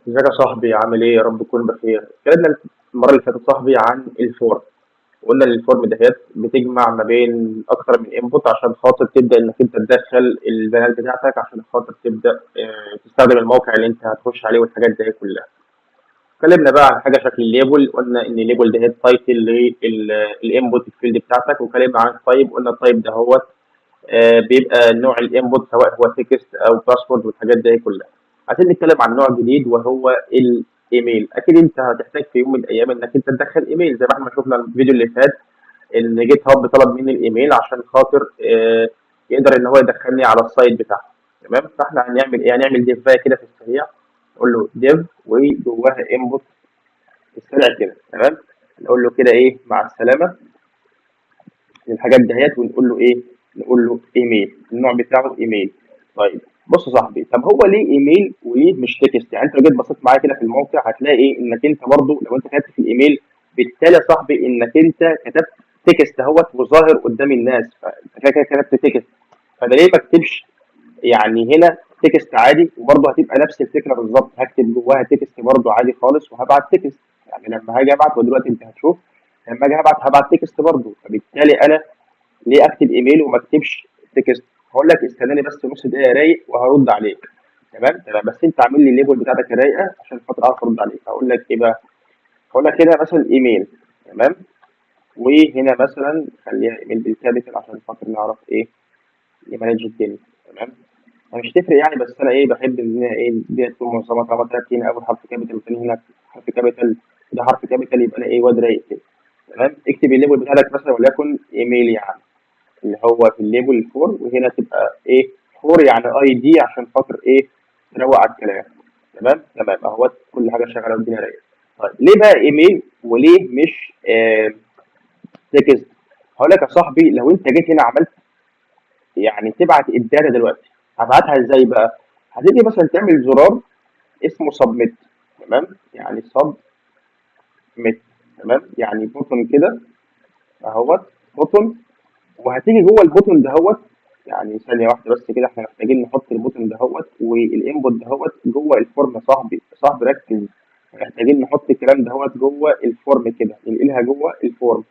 ازيك يا صاحبي؟ عامل ايه؟ يا رب تكون بخير. اتكلمنا المره اللي فاتت صاحبي عن الفورم. وقلنا ان الفورم دهيت بتجمع ما بين اكتر من انبوت عشان خاطر تبدا انك انت تدخل البيانات بتاعتك عشان خاطر تبدا تستخدم الموقع اللي انت هتخش عليه والحاجات دي كلها. اتكلمنا بقى عن حاجه شكل الليبل، قلنا ان الليبل دهيت تايتل للانبوت الفيلد بتاعتك، واتكلمنا عن التايب. قلنا التايب ده هو بيبقى نوع الانبوت سواء هو تكست او باسورد والحاجات دي كلها. عايزين نتكلم عن نوع جديد وهو الايميل. اكيد انت هتحتاج في يوم من الايام انك انت تدخل ايميل زي ما احنا شفنا الفيديو اللي فات، ان جيت هاب طلب مني الايميل عشان خاطر يقدر ان هو يدخلني على السايت بتاعه. تمام، فاحنا هنعمل ايه؟ هنعمل ديف بقى كده في السريع. نقول له ديف وجواها انبوت في السريع كده. تمام، نقول له كده ايه مع السلامه للحاجات دهيت، ونقول له ايه؟ نقول له ايميل، النوع بتاعه ايميل. طيب بص يا صاحبي، طب هو ليه ايميل وليه مش تكست؟ يعني انت لو جيت بصيت معايا كده في الموقع هتلاقي ايه؟ انك انت برضو لو انت كتبت في الايميل بالتالي يا صاحبي انك انت كتبت تكست اهوت وظاهر قدام الناس، فانت كده كده كتبت تكست. فده ليه ما اكتبش يعني هنا تكست عادي؟ وبرضه هتبقى نفس الفكره بالظبط، هكتب جواها تكست برضه عادي خالص وهبعت تكست. يعني لما هاجي ابعت، ودلوقتي انت هتشوف لما اجي هبعت تكست برضه. فبالتالي انا ليه اكتب ايميل وما اكتبش تكست؟ هقول لك استناني بس نص دقيقه رايق وهرد عليك. تمام تمام، بس انت عامل لي الليبل بتاعتك الرايقه عشان خاطر اعرف ارد عليك. هقول لك ايه بقى؟ هقول لك هنا مثلا ايميل. تمام، وهنا مثلا خليها ايميل بالكابيتال عشان خاطر نعرف ايه نمانج الدنيا. تمام، مش تفرق يعني، بس انا ايه بحب ان هي ايه دي تكون منظمه. طالما طلعت هنا اول حرف كابيتال والثاني هنا حرف كابيتال وده حرف كابيتال، يبقى انا ايه واد رايق كده. تمام، اكتب الليبل بتاعك مثلا وليكن ايميل يعني، اللي هو في الليبل الفور، وهنا تبقى ايه؟ فور يعني اي دي عشان خاطر ايه؟ تروق على الكلام. تمام تمام، اهوت كل حاجه شغاله والدنيا رايقه. طيب ليه بقى ايميل وليه مش تكست؟ هقول لك يا صاحبي، لو انت جيت هنا عملت يعني تبعت الداتا دلوقتي، هبعتها ازاي بقى؟ هتيجي مثلا تعمل زرار اسمه سبميت. تمام، يعني سبميت. تمام، يعني بوتون كده اهوت، بوتون. وهتيجي جوه البوتون دهوت، يعني ثانيه واحده بس كده، احنا محتاجين نحط البوتون دهوت والانبوت دهوت جوه الفورم. صاحبي ركز، محتاجين نحط الكلام دهوت جوه الفورم كده، ننقلها جوه الفورم.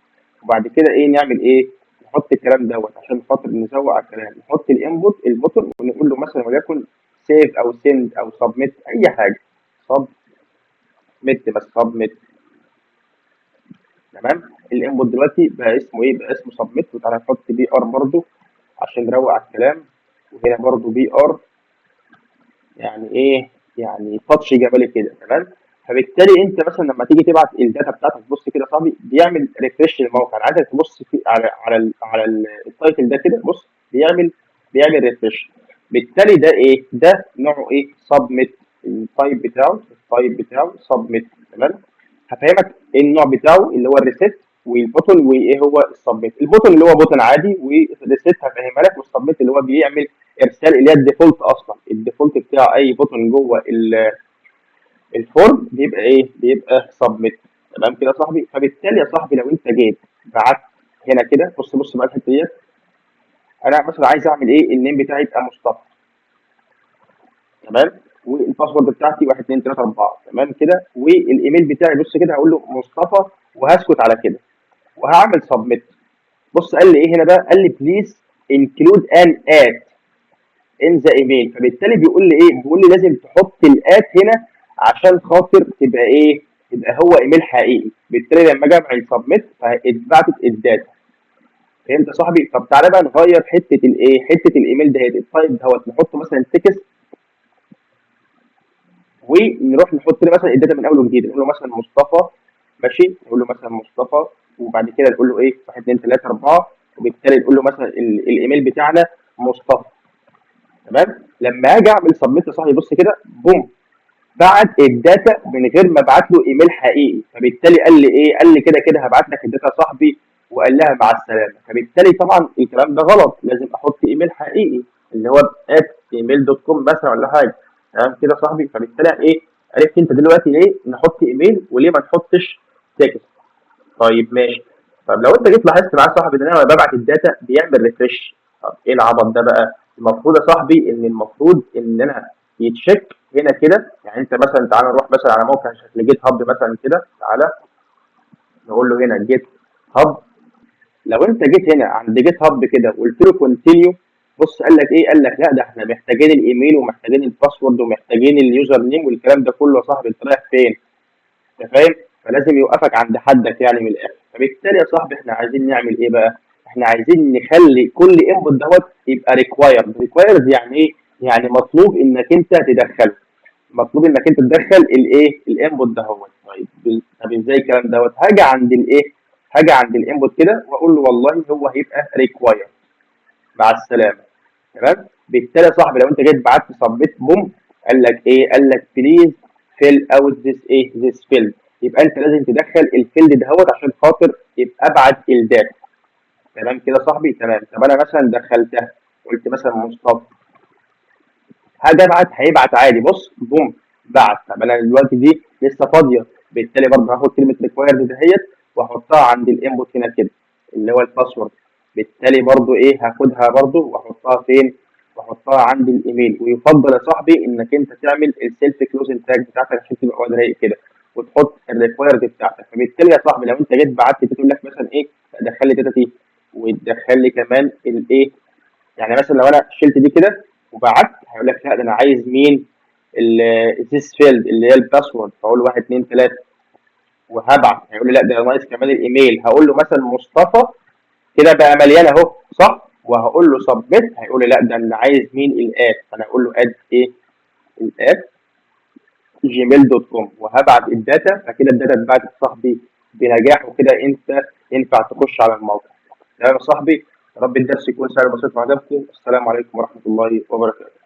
وبعد كده ايه نعمل ايه؟ نحط الكلام دوت عشان خاطر نزوق على الكلام، نحط الانبوت البوتون ونقول له مثلا وليكن سيف او سند او سبميت اي حاجه. سبميت بس، سبميت. تمام، الانبوت دلوقتي بقى اسمه ايه؟ بقى اسمه سبميت. وتعالى نحط بي ار برضو عشان نروق على الكلام. وهنا برضو بي ار، يعني ايه؟ يعني تاتش جمالي كده. تمام، فبالتالي انت مثلا لما تيجي تبعت الداتا بتاعتك، بص كده يا صاحبي بيعمل ريفرش للموقع. انا عايزك تبص في التايتل ده كده، بص بيعمل ريفرش. بالتالي ده ايه؟ ده نوعه ايه؟ سبميت. التايب بتاعه سبميت. تمام، هفهمك ايه النوع بتاعه اللي هو الريسيت والبوتون، وايه هو السبميت. البوتون اللي هو بوتون عادي، والريسيت هفهمها لك، والسبميت اللي هو بيعمل ارسال، اللي هي الديفولت. اصلا الديفولت بتاع اي بوتون جوه الفورم بيبقى ايه؟ بيبقى سبميت. تمام كده يا صاحبي. فبالتالي يا صاحبي لو انت جيت بعت هنا كده، بص بقى الحته ديت. انا مثلا عايز اعمل ايه؟ النيم بتاعي يبقى مصطفى. تمام، والباسورد بتاعتي 1 2 3 4. تمام كده، والايميل بتاعي بص كده هقول له مصطفى، وهسكت على كده وهعمل سبميت. بص قال لي ايه هنا بقى؟ قال لي بليز انكلود ان ات ان ذا ايميل. فبالتالي بيقول لي ايه؟ بيقول لي لازم تحط الات هنا عشان خاطر تبقى ايه؟ يبقى هو ايميل حقيقي. بالتالي لما اجي اعمل سبميت فاتبعتت الداتا. فهمت يا صاحبي؟ طب تعالى بقى نغير حته الايه؟ حته الايميل ده التايب دوت، نحط مثلا تكست، ونروح نحط له مثلا الداتا من اول وجديد. نقول له مثلا مصطفى، ماشي، نقول له مثلا مصطفى، وبعد كده نقول له ايه؟ 1 2 3 4. وبالتالي نقول له مثلا الايميل بتاعنا مصطفى. تمام، لما اجي اعمل سبميت يا صاحبي بص كده، بوم، بعت الداتا من غير ما ابعت له ايميل حقيقي. فبالتالي قال لي ايه؟ قال لي كده كده هبعت لك الداتا يا صاحبي، وقال لها مع السلامه. فبالتالي طبعا الكلام ده غلط، لازم احط ايميل حقيقي اللي هو @email.com مثلا ولا حاجه. تمام كده يا صاحبي. فبالتالي ايه؟ عرفت انت دلوقتي ليه نحط ايميل وليه ما نحطش تكست. طيب ماشي. طب لو انت جيت لاحظت معايا يا صاحبي ان انا لما ببعت الداتا بيعمل ريفرش، طب ايه العبط ده بقى؟ المفروض يا صاحبي ان المفروض ان انا يتشيك هنا كده يعني انت مثلا تعالى نروح مثلا على موقع شكل جيت هاب مثلا كده، تعالى نقول له هنا جيت هاب. لو انت جيت هنا عند جيت هاب كده وقلت له كونتينيو، بص قال لك ايه؟ قال لك لا ده احنا محتاجين الايميل ومحتاجين الباسورد ومحتاجين اليوزر نيم والكلام ده كله. يا صاحبي انت رايح فين؟ انت فاهم؟ فلازم يوقفك عند حدك يعني من الاخر. فبالتالي يا صاحبي احنا عايزين نعمل ايه بقى؟ احنا عايزين نخلي كل انبوت دوت يبقى ريكوايرد. ريكوايرد يعني ايه؟ يعني مطلوب انك انت تدخله، مطلوب انك انت تدخل الايه؟ الانبوت دهوت. طيب طب ازاي الكلام دوت؟ هاجي عند الايه؟ هاجي عند الانبوت كده واقول له والله هو هيبقى ريكوايرد. مع السلامه. تمام. بالتالي يا صاحبي لو انت جيت بعت سبميت بوم، قال لك ايه؟ قال لك بليز فيل اوت ذيس ايه؟ ذيس فيلد. يبقى انت لازم تدخل الفيلد دهوت عشان خاطر يبقى ابعت الداتا. تمام كده يا صاحبي؟ تمام. طب انا مثلا دخلتها، قلت مثلا مصطفى، هاجي ابعت هيبعت عادي. بص بوم بعت. طب انا دلوقتي دي لسه فاضيه، بالتالي برضه هاخد كلمه ريكوايرد دهيت واحطها عند الانبوت هنا كده اللي هو الباسورد. بالتالي برضه ايه؟ هاخدها برضه واحطها فين؟ واحطها عند الايميل. ويفضل يا صاحبي انك انت تعمل السيلف كلوزنج تاج بتاعتك عشان تبقى واحد رايق كده وتحط الريكوايرد بتاعتك. فبالتالي يا صاحبي لو انت جيت بعت تقول لك مثلا ايه؟ دخل لي داتا تي وتدخل لي كمان الايه؟ يعني مثلا لو انا شلت دي كده وبعت هيقول لك لا ده انا عايز مين؟ السيس فيلد اللي هي الباسورد. فاقول له 1 2 3 وهبعت. هيقول لي لا ده ناقص كمان الايميل. هقول له مثلا مصطفى، كده بقى مليان اهو صح. وهقول له سبميت، هيقول لي لا ده انا عايز مين؟ الاد. فانا هقول له اد ايه؟ الاد جيميل دوت كوم وهبعت الداتا. فكده الداتا اتبعتت صاحبي بنجاح، وكده انت ينفع تخش على الموقع. تمام يا صاحبي؟ يا رب الدرس يكون سهل وبسيط وعجبكم. السلام عليكم ورحمه الله وبركاته.